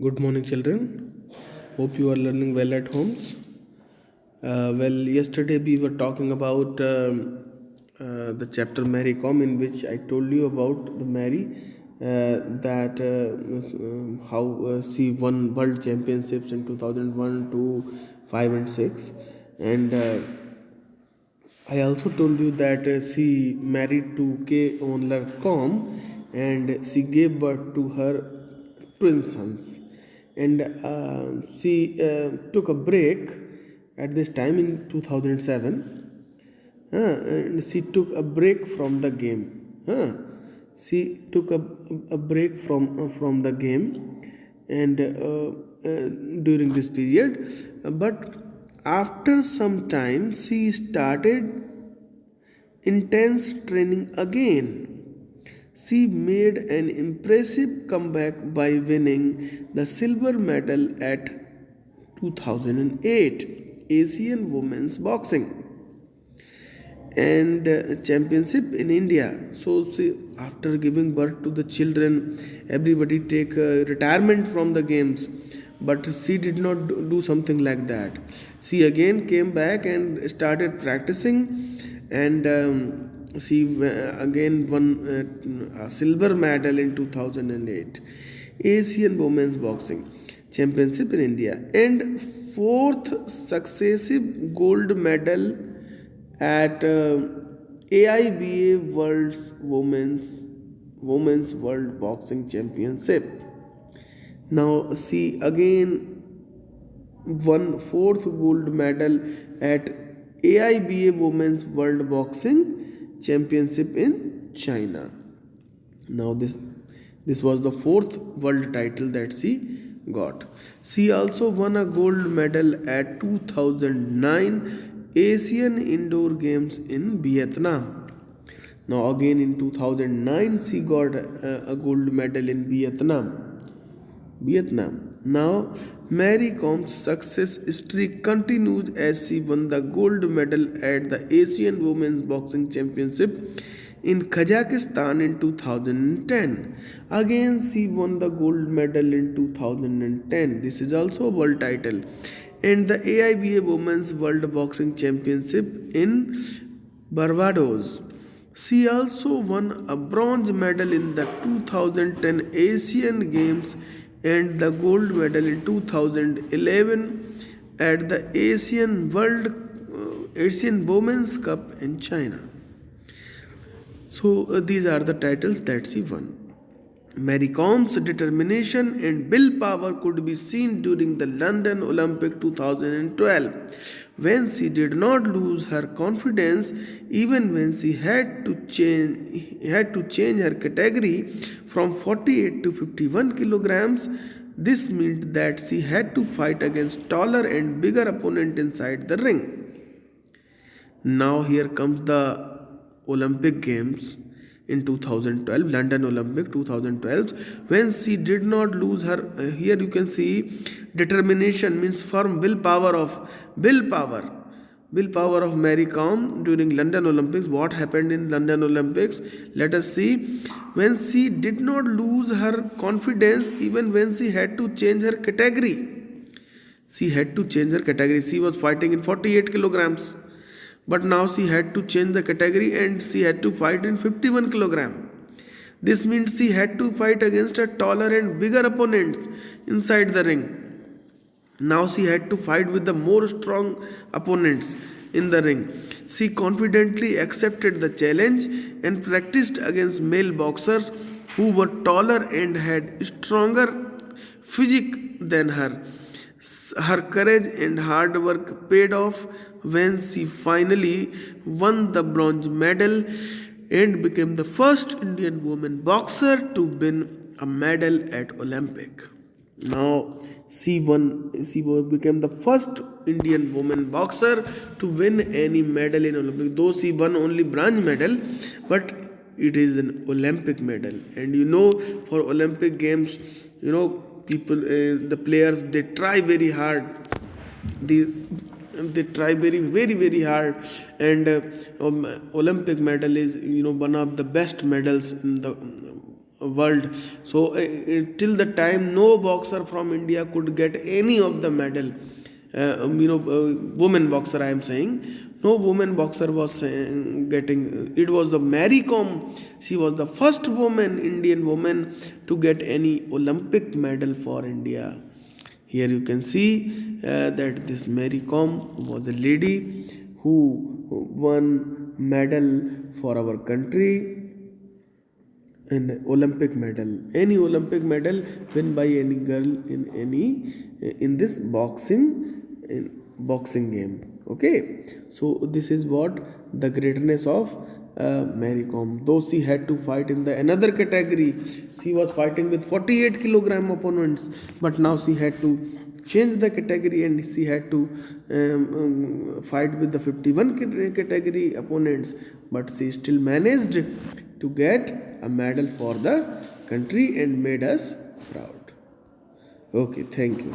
Good morning, children. Hope you are learning well at homes. Yesterday we were talking about the chapter Mary Kom, in which I told you about the Mary that how she won world championships in 2001, 2, 5, and 6. And I also told you that she married to K. Onler Com and she gave birth to her twin sons. And she took a break at this time in 2007. And she took a break from the game. She took a break from the game and during this period. But after some time, she started intense training again. She made an impressive comeback by winning the silver medal at 2008 Asian Women's Boxing and championship in India. So she, after giving birth to the children, everybody take retirement from the games. But she did not do something like that. She again came back and started practicing, and she again won a silver medal in 2008 Asian Women's Boxing Championship in India, and fourth successive gold medal at AIBA World's Women's World Boxing Championship. Now she again won fourth gold medal at AIBA Women's World Boxing Championship in China. Now this was the fourth world title that she got. She also won a gold medal at 2009 Asian Indoor Games in Vietnam. Now again in 2009 she got a gold medal in Vietnam. Now, Mary Com's success streak continues as she won the gold medal at the Asian Women's Boxing Championship in Kazakhstan in 2010. Again, she won the gold medal in 2010. This is also a world title. And the AIBA Women's World Boxing Championship in Barbados. She also won a bronze medal in the 2010 Asian Games and the gold medal in 2011 at the Asian Women's Cup in China. So these are the titles that she won. Mary Com's determination and willpower could be seen during the London Olympic 2012 when she did not lose her confidence even when she had to change her category from 48 to 51 kilograms. This meant that she had to fight against taller and bigger opponent inside the ring. Now here comes the Olympic Games in 2012, London Olympic 2012, when she did not lose her. Here you can see determination means firm willpower of Mary Kom during London Olympics. What happened in London Olympics? Let us see. When she did not lose her confidence even when she had to change her category. She had to change her category. She was fighting in 48 kilograms. But now she had to change the category and she had to fight in 51 kilogram. This means she had to fight against a taller and bigger opponents inside the ring. Now she had to fight with the more strong opponents in the ring. She confidently accepted the challenge and practiced against male boxers who were taller and had stronger physique than her. Her courage and hard work paid off when she finally won the bronze medal and became the first Indian woman boxer to win a medal at Olympic. Now became the first Indian woman boxer to win any medal in Olympic. Though she won only bronze medal, but it is an Olympic medal. And for Olympic games, people, the players, they try very hard. They try very hard, and Olympic medal is one of the best medals in the world. So till the time no boxer from India could get any of the medal, woman boxer I am saying, no woman boxer was getting. It was the Mary Kom. She was the first woman, Indian woman, to get any Olympic medal for India. Here you can see that this Mary Kom was a lady who won medal for our country, an Olympic medal. Any Olympic medal won by any girl in this boxing game. Okay, so this is what the greatness of Mary Kom. Though she had to fight in the another category, she was fighting with 48 kilogram opponents, but now she had to change the category and she had to fight with the 51 category opponents, but she still managed to get a medal for the country and made us proud. Okay, thank you.